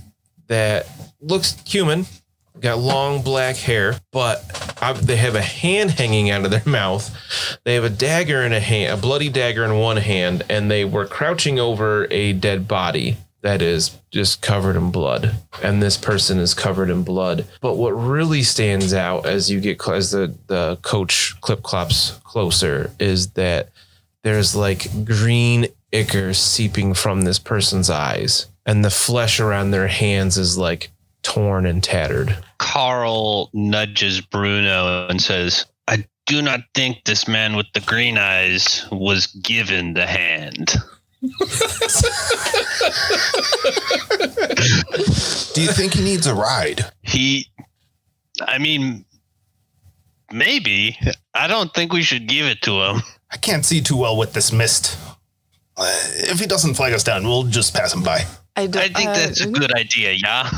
that looks human, got long black hair, but they have a hand hanging out of their mouth. They have a dagger in a hand, a bloody dagger in one hand, and they were crouching over a dead body that is just covered in blood. And this person is covered in blood. But what really stands out as you get as the coach clip-clops closer is that there's green ichor seeping from this person's eyes, and the flesh around their hands is torn and tattered. Carl nudges Bruno and says, I do not think this man with the green eyes was given the hand. Do you think he needs a ride? Maybe. I don't think we should give it to him. I can't see too well with this mist. If he doesn't flag us down, we'll just pass him by. I think that's a good idea, yeah?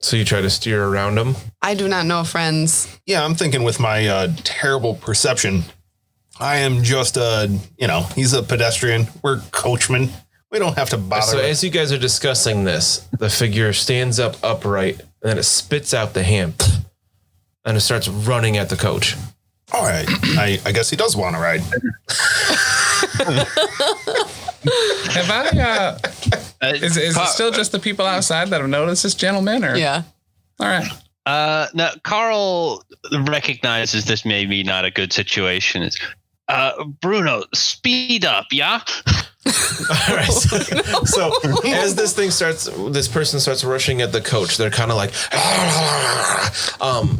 So you try to steer around him? I do not know friends. Yeah, I'm thinking with my terrible perception, I am just he's a pedestrian. We're coachmen. We don't have to bother. So as you guys are discussing this, the figure stands up upright, and then it spits out the hand, and it starts running at the coach. All right. I guess he does want to ride. Have I, is it still just the people outside that have noticed this gentleman? Or? Yeah. All right. Now, Carl recognizes this may be not a good situation. Bruno, speed up, yeah? All right. So as this person starts rushing at the coach, they're kind of like,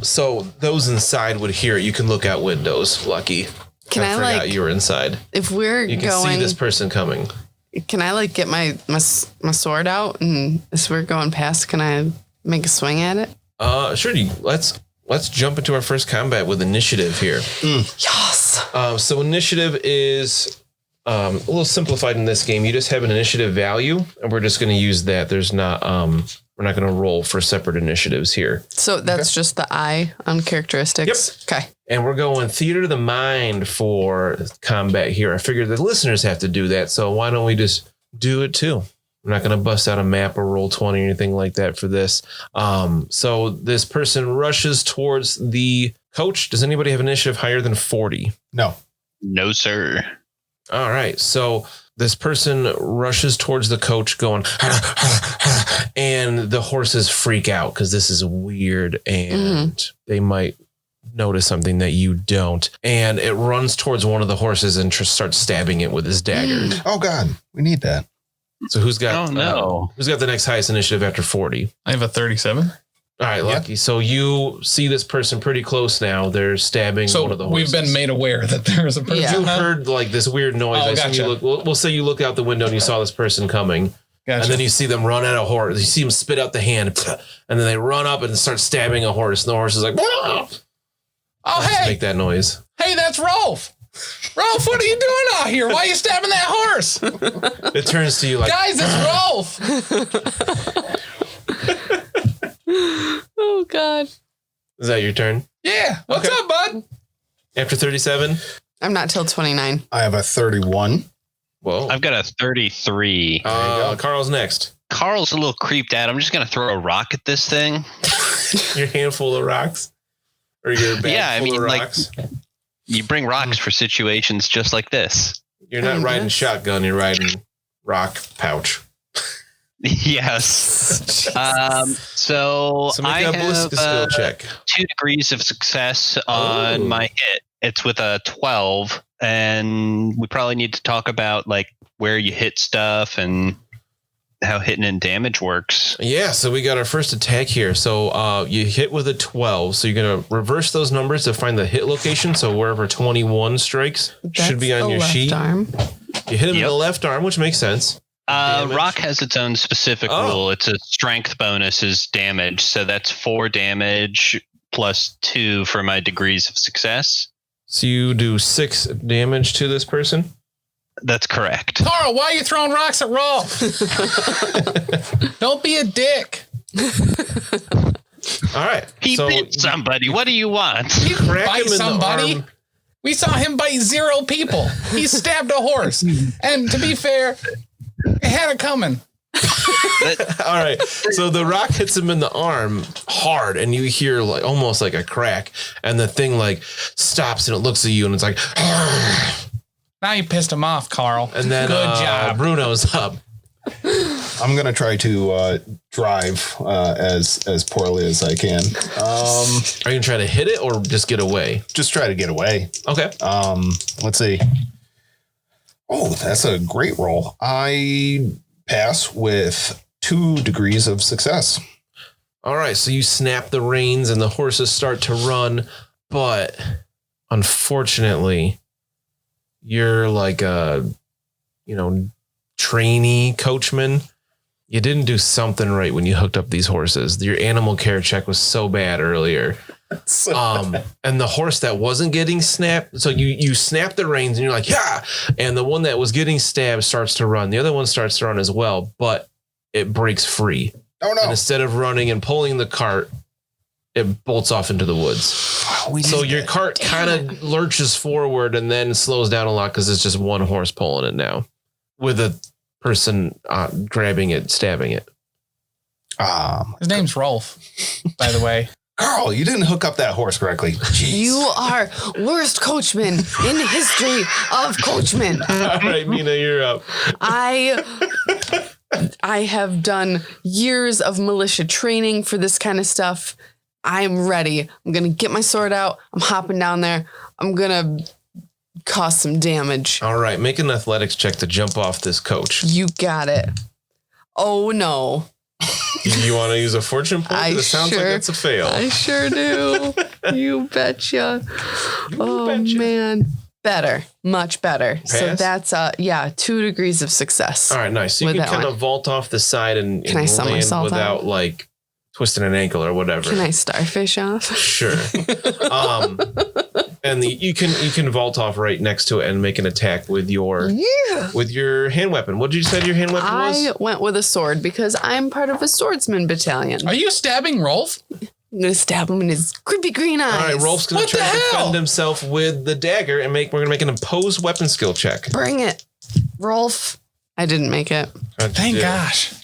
so those inside would hear it. You can look out windows. Lucky. I forgot you were inside. If you can see this person coming. Can I get my sword out, and as we're going past, can I make a swing at it? Sure. Let's jump into our first combat with initiative here. Yes. So initiative is a little simplified in this game. You just have an initiative value, and we're just going to use that. There's not we're not going to roll for separate initiatives here. So that's just the I on characteristics. Yep. Okay. And we're going theater of the mind for combat here. I figured the listeners have to do that, so why don't we just do it too? I'm not going to bust out a map or roll 20 or anything like that for this. So this person rushes towards the coach. Does anybody have initiative higher than 40? No. No, sir. All right. So this person rushes towards the coach going, and the horses freak out because this is weird and they might notice something that you don't. And it runs towards one of the horses and starts stabbing it with his dagger. Oh, God. We need that. So who's got who's got the next highest initiative after 40? I have a 37. All right, Lucky. Yep. So you see this person pretty close now. They're stabbing one of the horses. We've been made aware that there's a person. You heard like this weird noise. Oh, gotcha. We'll say you look out the window and you saw this person coming. Gotcha. And then you see them run at a horse. You see them spit out the hand, and then they run up and start stabbing a horse. And the horse is like, "Whoa!" Hey, make that noise. Hey, that's Rolf. Rolf, what are you doing out here? Why are you stabbing that horse? It turns to you like, guys, it's Rolf. Oh, God. Is that your turn? Yeah. What's up, bud? After 37? I'm not till 29. I have a 31. Whoa. I've got a 33. Carl's next. Carl's a little creeped out. I'm just going to throw a rock at this thing. Your handful of rocks? Or your bag full of rocks? Like, you bring rocks for situations just like this. You're not riding shotgun. You're riding rock pouch. Yes. So I have skill check. 2 degrees of success on my hit. It's with a 12, and we probably need to talk about like where you hit stuff and how hitting and damage works. Yeah, so we got our first attack here. So you hit with a 12. So you're going to reverse those numbers to find the hit location. So wherever 21 strikes should be on your sheet. Arm. You hit him in the left arm, which makes sense. Rock has its own specific rule. It's a strength bonus is damage. So that's 4 damage plus 2 for my degrees of success. So you do 6 damage to this person? That's correct. Carl, why are you throwing rocks at Rolf? Don't be a dick. All right. He bit somebody. What do you want? He bite somebody. We saw him bite 0 people. He stabbed a horse. And to be fair, it had it coming. All right. So the rock hits him in the arm hard, and you hear like almost like a crack, and the thing like stops and it looks at you and it's like, now you pissed him off, Carl. And then good job. Bruno's up. I'm going to try to drive as poorly as I can. Are you going to try to hit it or just get away? Just try to get away. Okay. Let's see. Oh, that's a great roll. I pass with 2 degrees of success. All right. So you snap the reins and the horses start to run. But unfortunately, you're like a, trainee coachman. You didn't do something right when you hooked up these horses. Your animal care check was so bad earlier. And the horse that wasn't getting snapped, so you snap the reins and you're like, yeah. And the one that was getting stabbed starts to run. The other one starts to run as well, but it breaks free. Oh no. And instead of running and pulling the cart, it bolts off into the woods. So your cart kind of lurches forward and then slows down a lot because it's just one horse pulling it now with a person grabbing it, stabbing it. His name's Rolf, by the way. Carl, you didn't hook up that horse correctly. Jeez. You are worst coachman in the history of coachmen. All right, Mina, you're up. I have done years of militia training for this kind of stuff. I'm ready. I'm going to get my sword out. I'm hopping down there. I'm going to cause some damage. All right, make an athletics check to jump off this coach. You got it. Oh, no. You want to use a fortune point? It sounds like it's a fail. I sure do. You betcha. Man. Better. Much better. Pass? So that's 2 degrees of success. All right, nice. So you can kind of vault off the side and Can I land somersault without out? like twisting an ankle or whatever. Can I starfish off? Sure. And you can vault off right next to it and make an attack with your hand weapon. What did you say your hand weapon was? I went with a sword because I'm part of a swordsman battalion. Are you stabbing Rolf? I'm going to stab him in his creepy green eyes. All right, Rolf's going to try to defend himself with the dagger, and we're going to make an opposed weapon skill check. Bring it. Rolf. I didn't make it. Thank gosh.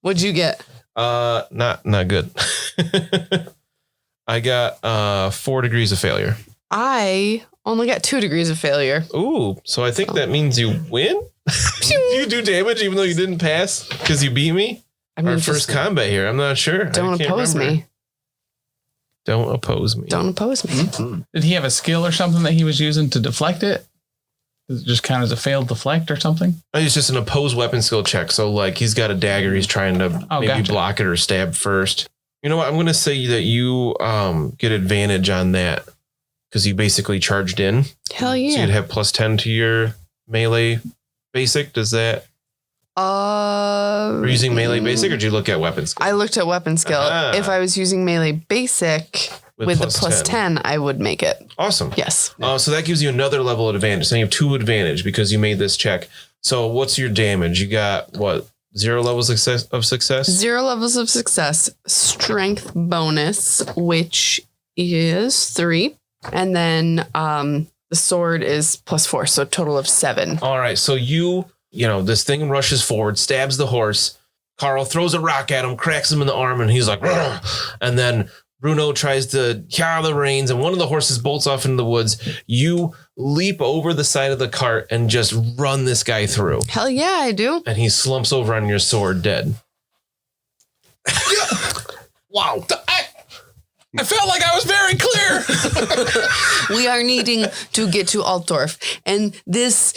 What'd you get? Not good. I got 4 degrees of failure. I only got 2 degrees of failure. Ooh, so I think that means you win? You do damage even though you didn't pass because you beat me? Our first combat here. I'm not sure. Don't oppose me. Don't oppose me. Don't oppose me. Mm-hmm. Did he have a skill or something that he was using to deflect it? Does it just count as a failed deflect or something? It's just an opposed weapon skill check. So like he's got a dagger. He's trying to block it or stab first. You know what? I'm going to say that you get advantage on that because you basically charged in. Hell yeah. So you'd have +10 to your melee basic. Does that? Were you using melee basic or did you look at weapon skill? I looked at weapon skill. If I was using melee basic with the +10, I would make it. Awesome. Yes. So that gives you another level of advantage. So you have 2 advantage because you made this check. So what's your damage? You got what? 0 levels of success? 0 levels of success. Strength bonus, which is 3. And then the sword is +4. So total of 7. All right. So this thing rushes forward, stabs the horse. Carl throws a rock at him, cracks him in the arm, and he's like, "Rrr!" And then Bruno tries to yaw the reins, and one of the horses bolts off into the woods. You leap over the side of the cart and just run this guy through. Hell yeah, I do. And he slumps over on your sword dead. Wow. I felt like I was very clear. We are needing to get to Altdorf. And this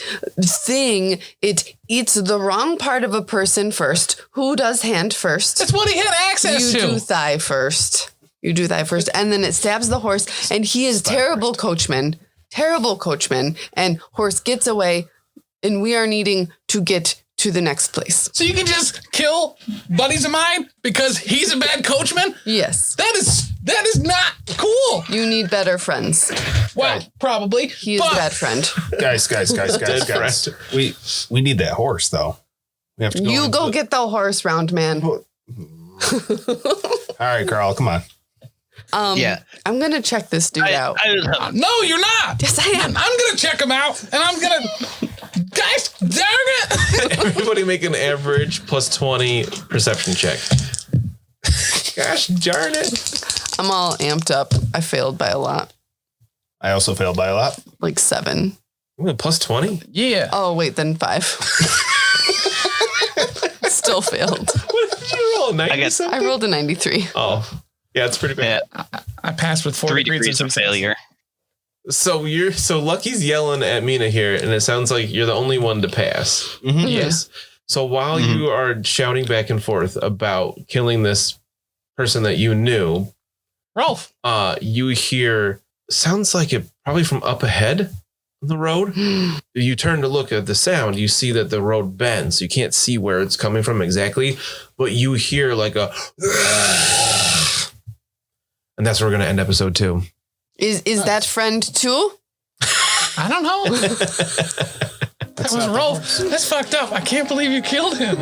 thing, it eats the wrong part of a person first. Who does hand first? That's what he had access to. You do thigh first. And then it stabs the horse. And he is terrible coachman. And horse gets away. And we are needing to get to the next place. So you can just kill buddies of mine because he's a bad coachman? Yes. That is not cool. You need better friends. Well, probably. He is a bad friend. Guys. We need that horse though. We have to go. Get the horse, round man. All right, Carl, come on. I'm gonna check this dude out. No, you're not. Yes, I am. I'm gonna check him out, and I'm gonna. Guys, darn it! Everybody make an average +20 perception check. Gosh darn it! I'm all amped up. I failed by a lot. I also failed by a lot. Like 7. +20? Yeah. Oh wait, then 5. Still failed. What did you roll? 90 I rolled a 93. Oh. Yeah, it's pretty bad. I passed with 4 degrees of failure. So Lucky's yelling at Mina here, and it sounds like you're the only one to pass. Mm-hmm. Yes. So while you are shouting back and forth about killing this person that you knew, Rolf, you hear sounds like it probably from up ahead on the road. You turn to look at the sound. You see that the road bends. You can't see where it's coming from exactly, but you hear like a. And that's where we're going to end episode 2. Is that friend too? I don't know. That was Rolf. That's fucked up. I can't believe you killed him.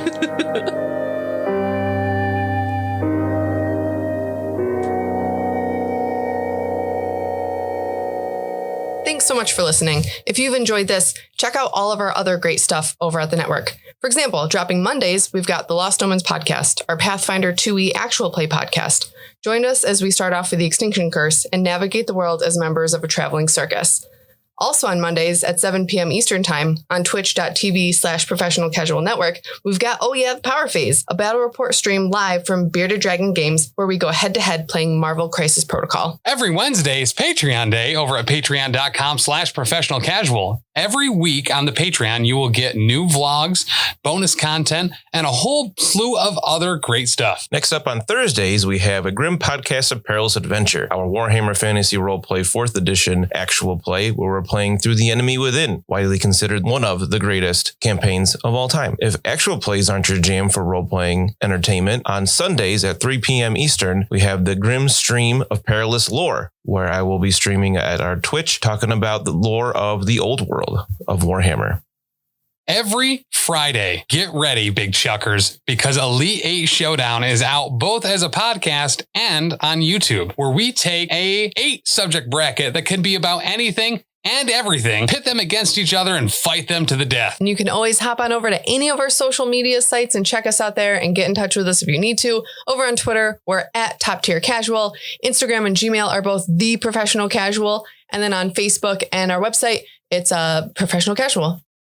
Thanks so much for listening. If you've enjoyed this, check out all of our other great stuff over at the network. For example, dropping Mondays, we've got the Lost Omens podcast, our Pathfinder 2e actual play podcast. Join us as we start off with the Extinction Curse and navigate the world as members of a traveling circus. Also on Mondays at 7 p.m. Eastern Time on twitch.tv/Professional Casual Network, we've got the Power Phase, a battle report stream live from Bearded Dragon Games where we go head-to-head playing Marvel Crisis Protocol. Every Wednesday is Patreon Day over at patreon.com/Professional Casual. Every week on the Patreon, you will get new vlogs, bonus content, and a whole slew of other great stuff. Next up on Thursdays, we have a Grim Podcast of Perilous Adventure, our Warhammer Fantasy Roleplay 4th Edition actual play, where we're playing through The Enemy Within, widely considered one of the greatest campaigns of all time. If actual plays aren't your jam for role-playing entertainment, on Sundays at 3 p.m. Eastern, we have the Grim Stream of Perilous Lore, where I will be streaming at our Twitch talking about the lore of the old world of Warhammer. Every Friday, get ready, big chuckers, because Elite 8 Showdown is out both as a podcast and on YouTube, where we take a 8 subject bracket that can be about anything and everything, pit them against each other and fight them to the death. And you can always hop on over to any of our social media sites and check us out there and get in touch with us if you need to. Over on Twitter, we're at Top Tier Casual. Instagram and Gmail are both The Professional Casual. And then on Facebook and our website, it's Professional Casual.